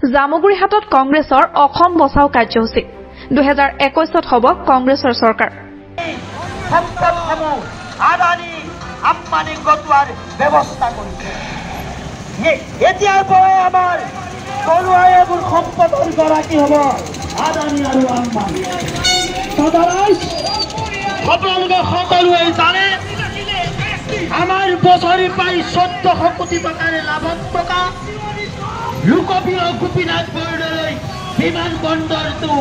জামুগুৰিহাটত কংগ্ৰেছৰ অসম বচাও কাৰ্যসূচী 2021ত হ'ব কংগ্ৰেছৰ চৰকাৰ সম্পদসমূহ আদানী আম্বানী গটোৱাৰ ব্যৱস্থা কৰিছে এতিয়াৰ পৰাই আমাৰ তলুৱাই এইবোৰ সম্পদৰ গৰাকী হ'ব আদানী আৰু আম্বানী আপোনালোকে সকলোৱে জানে আমাৰ বছৰি প্ৰায় 1400 কোটি টকাৰে লাভত টকা লোকপ্ৰিয় গোপীনাথ বৰদলৈ বিমান বন্দৰটো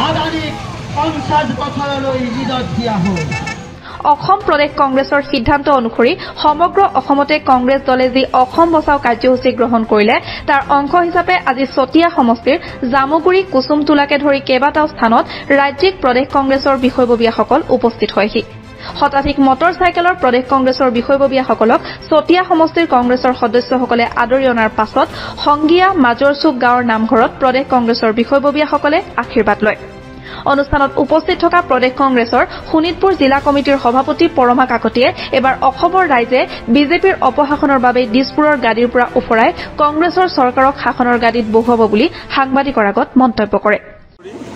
আদানীক 50 বছৰলৈ লিজত দিয়া হ'ল অসম প্ৰদেশ কংগ্ৰেছৰ সিদ্ধান্ত অনুসৰি সমগ্ৰ অসমতে কংগ্ৰেছ দলে যি অসম বচাও কাৰ্যসূচী গ্ৰহণ কৰিলে তাৰ অংশ হিচাপে আজি চতিয়া সমষ্টিৰ জামুগুৰি কুসুমটোলাকে ধৰি কেইবাটাও স্থানত ৰাজ্যিক প্ৰদেশ কংগ্ৰেছৰ বিষয়ববীয়াসকল উপস্থিত হয়হি শতাধিক মটৰ চাইকেলৰ প্ৰদেশ কংগ্ৰেছৰ বিষয়ববীয়াসকলক চতিয়া সমষ্টিৰ কংগ্ৰেছৰ সদস্যসকলে আদৰি অনাৰ পাছত সংগীয়া মাজৰচুক গাঁৱৰ নামঘৰত প্ৰদেশ কংগ্ৰেছৰ বিষয়ববীয়াসকলে আশীৰ্বাদ লয় অনুষ্ঠানত উপস্থিত থকা প্ৰদেশ কংগ্ৰেছৰ শোণিতপুৰ জিলা কমিটিৰ সভাপতি পৰমা কাকতিয়ে এবাৰ অসমৰ ৰাইজে বিজেপিৰ অপশাসনৰ বাবে দিছপুৰৰ গাদীৰ পৰা উফৰাই কংগ্ৰেছৰ চৰকাৰক শাসনৰ গাদীত বহুৱাব বুলি সাংবাদিকৰ আগত মন্তব্য কৰে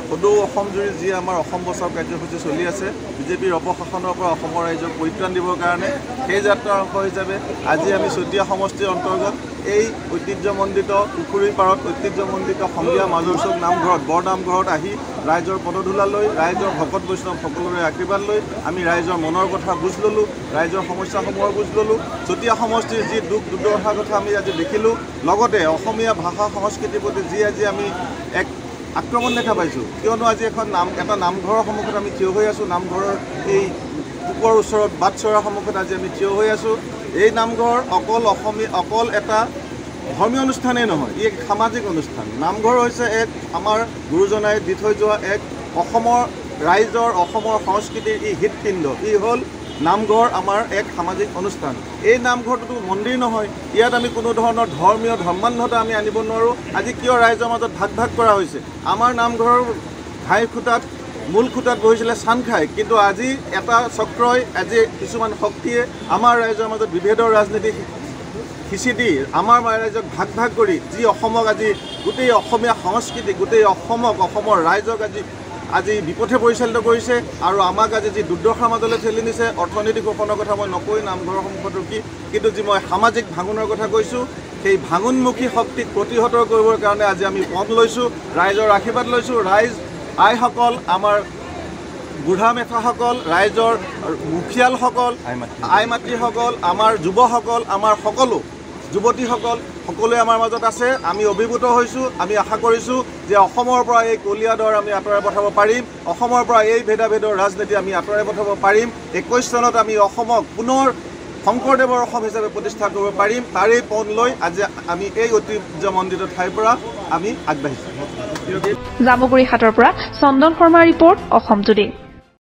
সদৌ অসম জুৰি যি আমাৰ অসম বচাও কাৰ্যসূচী চলি আছে বিজেপিৰ অপশাসনৰ পৰা অসমৰ ৰাইজক পৰিত্ৰাণ দিবৰ কাৰণে সেই যাত্ৰাৰ অংশ হিচাপে আজি আমি চতিয়া সমষ্টিৰ অন্তৰ্গত এই ঐতিহ্যমণ্ডিত পুখুৰীৰ পাৰত ঐতিহ্যমণ্ডিত সংগীয়া মাজৰচুক নামঘৰত বৰনামঘৰত আহি ৰাইজৰ পদধূলা লৈ ৰাইজৰ ভকত বৈষ্ণৱ সকলোৰে আশীৰ্বাদ লৈ আমি ৰাইজৰ মনৰ কথা বুজ ল'লোঁ ৰাইজৰ সমস্যাসমূহৰ বুজ ল'লোঁ চতিয়া সমষ্টিৰ যি দুখ দুৰ্দশাৰ কথা আমি আজি দেখিলোঁ লগতে অসমীয়া ভাষা সংস্কৃতিৰ প্ৰতি যি আজি আমি এক আক্ৰমণ দেখা পাইছোঁ কিয়নো আজি এটা নামঘৰৰ সন্মুখত আমি থিয় হৈ আছোঁ নামঘৰৰ এই পুকৰ ওচৰত বাটচৰাৰ সন্মুখত আজি আমি থিয় হৈ আছোঁ এই নামঘৰ অকল এটা ধৰ্মীয় অনুষ্ঠানেই নহয় ই এক সামাজিক অনুষ্ঠান নামঘৰ হৈছে এক আমাৰ গুৰুজনাই দি থৈ যোৱা এক অসমৰ ৰাইজৰ অসমৰ সংস্কৃতিৰ ই হৃদপিণ্ড ই হ'ল নামঘৰ আমাৰ এক সামাজিক অনুষ্ঠান এই নামঘৰটো মন্দিৰ নহয় ইয়াত আমি কোনো ধৰণৰ ধৰ্মীয় ধৰ্মান্ধতা আমি আনিব নোৱাৰোঁ আজি কিয় ৰাইজৰ মাজত ভাগ কৰা হৈছে আমাৰ নামঘৰৰ ঘাই খুঁটাত মূল খুঁটাত বহিছিলে চান খাই কিন্তু আজি এটা চক্ৰই আজি কিছুমান শক্তিয়ে আমাৰ ৰাইজৰ মাজত বিভেদৰ ৰাজনীতি সিঁচি দি আমাৰ ৰাইজক ভাগ কৰি যি অসমক আজি গোটেই অসমীয়া সংস্কৃতি গোটেই অসমৰ ৰাইজক আজি বিপথে পৰিচালিত কৰিছে আৰু আমাক আজি যি দুৰ্দশাৰ মাজলৈ ঠেলি নিছে অৰ্থনৈতিক শোষণৰ কথা মই নকৈ নামঘৰৰ সন্মুখত ৰখি কিন্তু যি মই সামাজিক ভাঙোনৰ কথা কৈছোঁ সেই ভাঙোনমুখী শক্তিক প্ৰতিহত কৰিবৰ কাৰণে আজি আমি পথ লৈছোঁ ৰাইজৰ আশীৰ্বাদ লৈছোঁ ৰাইজ আইসকল আমাৰ বুঢ়া মেথাসকল ৰাইজৰ মুখিয়ালসকল আই মাতৃসকল আমাৰ যুৱসকল আমাৰ সকলো যুৱতীসকল সকলোৱে আমাৰ মাজত আছে আমি অভিভূত হৈছোঁ আমি আশা কৰিছোঁ যে অসমৰ পৰা এই কলিয়াদৰ আমি আঁতৰাই পঠাব পাৰিম অসমৰ পৰা এই ভেদাভেদৰ ৰাজনীতি আমি আঁতৰাই পঠাব পাৰিম 21 চনত আমি অসমক পুনৰ শংকৰদেৱৰ অসম হিচাপে প্ৰতিষ্ঠা কৰিব পাৰিম তাৰেই পথ লৈ আজি আমি এই ঐতিহ্যমণ্ডিত ঠাইৰ পৰা আমি আগবাঢ়িছোঁ জামুগুৰিহাটৰ পৰা চন্দন শৰ্মাৰ ৰিপৰ্ট অসম টুডে